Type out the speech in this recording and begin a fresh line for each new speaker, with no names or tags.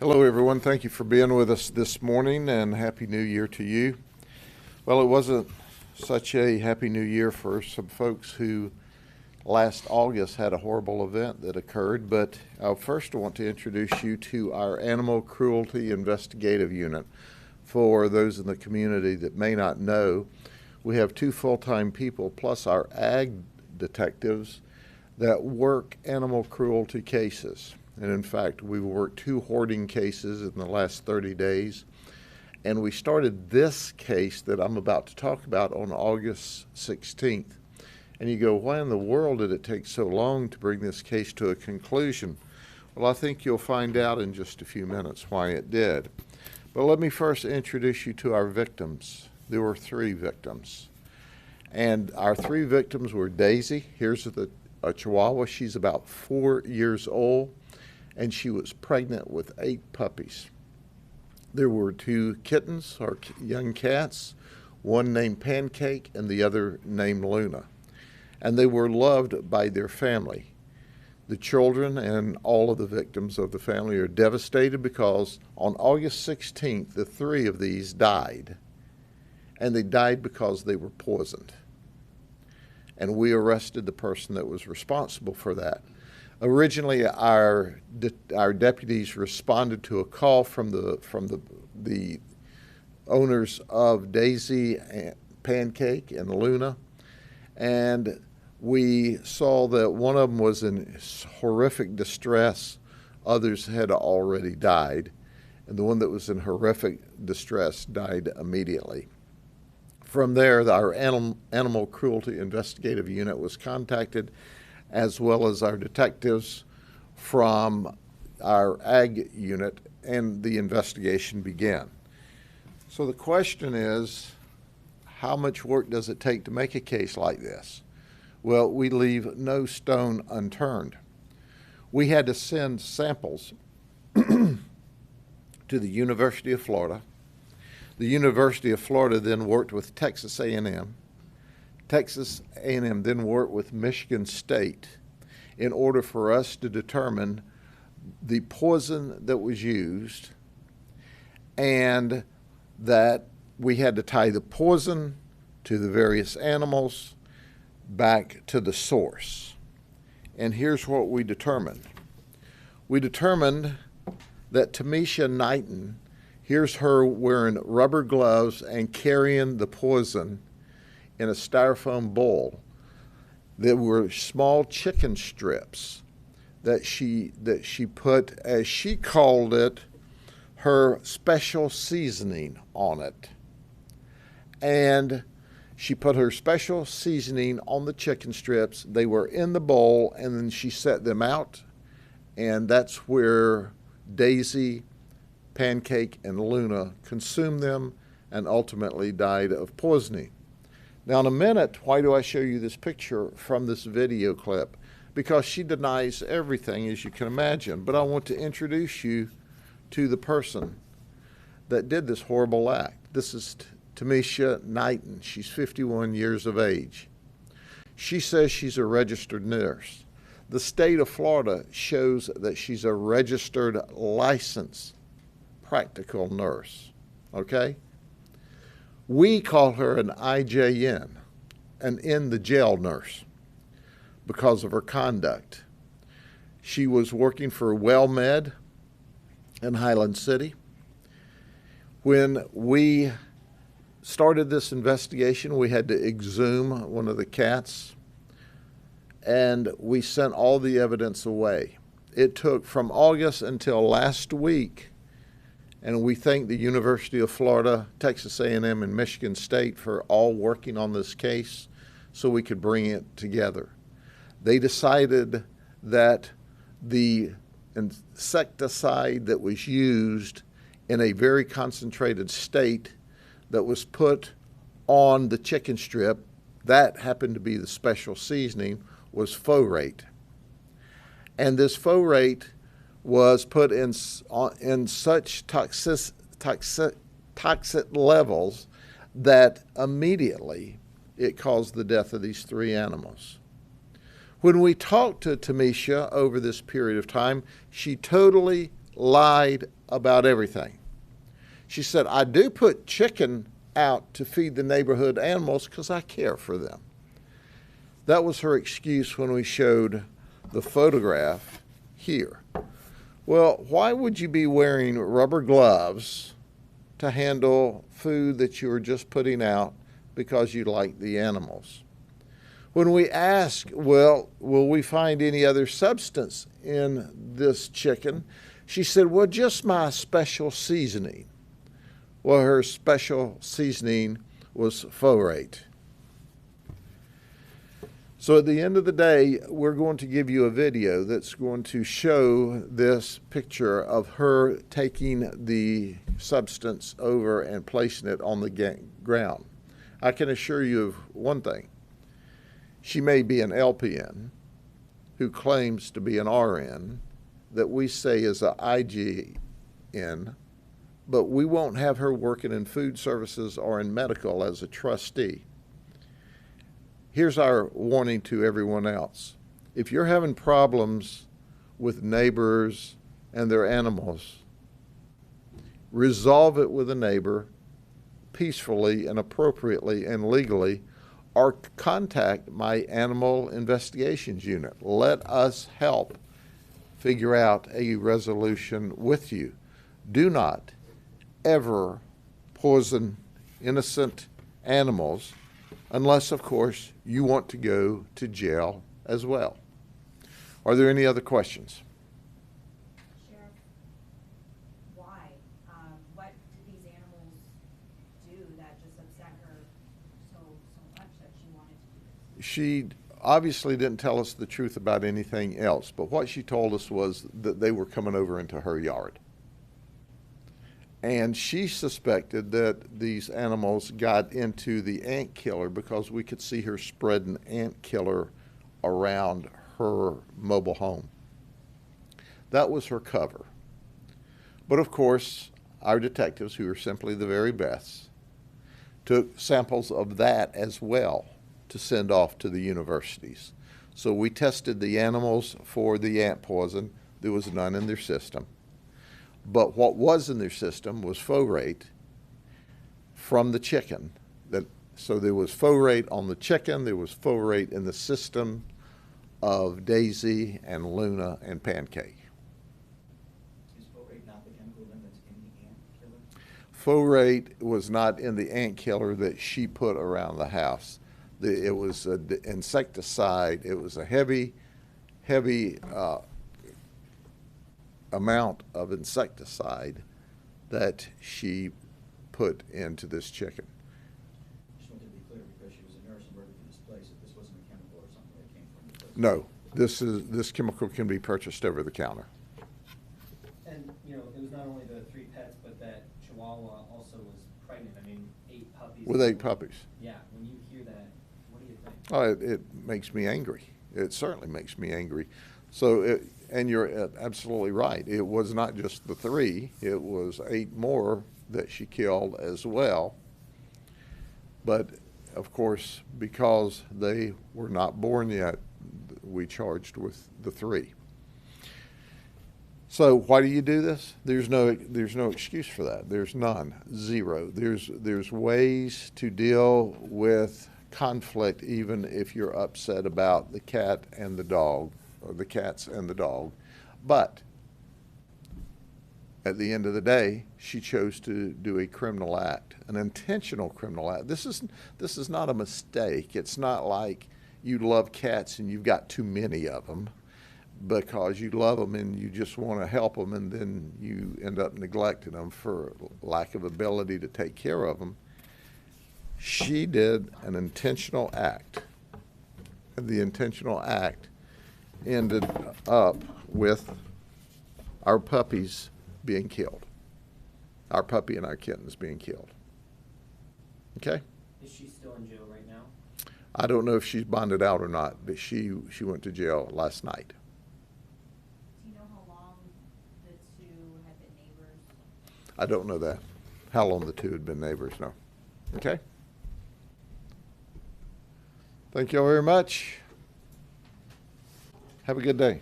Hello, everyone. Thank you for being with us this morning, and Happy New Year to you. Well, it wasn't such a Happy New Year for some folks who last August had a horrible event that occurred, but I first want to introduce you to our Animal Cruelty Investigative Unit. For those in the community that may not know, we have two full-time people plus our ag detectives that work animal cruelty cases. And in fact, we've worked two hoarding cases in the last 30 days. And we started this case that I'm about to talk about on August 16th. And you go, why in the world did it take so long to bring this case to a conclusion? Well, I think you'll find out in just a few minutes why it did. But let me first introduce you to our victims. There were three victims. And our three victims were Daisy. Here's a Chihuahua. She's about 4 years old, and she was pregnant with 8 puppies. There were 2 kittens, or young cats, one named Pancake and the other named Luna. And they were loved by their family. The children and all of the victims of the family are devastated because on August 16th, the 3 of these died. And they died because they were poisoned. And we arrested the person that was responsible for that. Originally, our deputies responded to a call from the owners of Daisy, and Pancake, and Luna, and we saw that one of them was in horrific distress. Others had already died, and the one that was in horrific distress died immediately. From there, our Animal Cruelty Investigative Unit was contacted, as well as our detectives from our ag unit, and the investigation began. So the question is, how much work does it take to make a case like this? Well, we leave no stone unturned. We had to send samples to the University of Florida. The University of Florida then worked with Texas A&M. Texas A&M then worked with Michigan State in order for us to determine the poison that was used, and that we had to tie the poison to the various animals back to the source. And here's what we determined. We determined that Tamisha Knighton, here's her wearing rubber gloves and carrying the poison in a styrofoam bowl. There were small chicken strips that she put, as she called it, her special seasoning on it. And she put her special seasoning on the chicken strips. They were in the bowl, and then she set them out, and that's where Daisy, Pancake, and Luna consumed them and ultimately died of poisoning. Now, in a minute, why do I show you this picture from this video clip? Because she denies everything, as you can imagine. But I want to introduce you to the person that did this horrible act. This is Tamisha Knighton. She's 51 years of age. She says she's a registered nurse. The state of Florida shows that she's a registered, licensed, practical nurse, okay? We call her an IJN, an in the jail nurse, because of her conduct. She was working for WellMed in Highland City. When we started this investigation, we had to exhume one of the cats, and we sent all the evidence away. It took from August until last week, and we thank the University of Florida, Texas A&M, and Michigan State for all working on this case so we could bring it together. They decided that the insecticide that was used in a very concentrated state that was put on the chicken strip, that happened to be the special seasoning, was folate. And this folate was put in such toxic levels that immediately it caused the death of these 3 animals. When we talked to Tamisha over this period of time, she totally lied about everything. She said, I do put chicken out to feed the neighborhood animals because I care for them. That was her excuse when we showed the photograph here. Well, why would you be wearing rubber gloves to handle food that you were just putting out because you like the animals? When we ask, well, will we find any other substance in this chicken? She said, well, just my special seasoning. Well, her special seasoning was folate. So at the end of the day, we're going to give you a video that's going to show this picture of her taking the substance over and placing it on the ground. I can assure you of one thing. She may be an LPN who claims to be an RN that we say is an IGN, but we won't have her working in food services or in medical as a trustee. Here's our warning to everyone else. If you're having problems with neighbors and their animals, resolve it with a neighbor peacefully and appropriately and legally, or contact my animal investigations unit. Let us help figure out a resolution with you. Do not ever poison innocent animals unless, of course, you want to go to jail as well. Are there any other questions?
Sheriff, why? What did these animals do that just upset her so much that she wanted to do this?
She obviously didn't tell us the truth about anything else, but what she told us was that they were coming over into her yard. And she suspected that these animals got into the ant killer because we could see her spreading ant killer around her mobile home. That was her cover. But of course, our detectives, who are simply the very best, took samples of that as well to send off to the universities. So we tested the animals for the ant poison. There was none in their system. But what was in their system was folate from the chicken. So there was folate on the chicken, there was folate in the system of Daisy and Luna and Pancake.
Is folate not the chemical that's in the ant killer?
Folate was not in the ant killer that she put around the house. It was an insecticide. It was a heavy amount of insecticide that she put into this chicken.
I just wanted to be clear, because she was a nurse and worked at this place, that this wasn't a chemical or something that came from the place.
No, this chemical can be purchased over the counter.
And, you know, it was not only the 3 pets, but that Chihuahua also was pregnant. I mean, 8 puppies.
With 8 puppies.
Yeah, when you hear that, what do you think?
Oh, it makes me angry. It certainly makes me angry. So, and you're absolutely right. It was not just the 3. It was 8 more that she killed as well. But, of course, because they were not born yet, we charged with the 3. So why do you do this? There's no excuse for that. There's none. Zero. There's ways to deal with conflict even if you're upset about the cat and the dog, or the cats and the dog. But at the end of the day, she chose to do a criminal act, an intentional criminal act. This is not a mistake. It's not like you love cats and you've got too many of them because you love them and you just want to help them, and then you end up neglecting them for lack of ability to take care of them. She did an intentional act, and the intentional act ended up with our puppies being killed, our puppy and our kittens being killed. Okay?
Is she still in jail right now?
I don't know if she's bonded out or not, but she went to jail last night.
Do you know how long the 2 had been neighbors?
I don't know that, how long the 2 had been neighbors, no. Okay? Thank you all very much. Have a good day.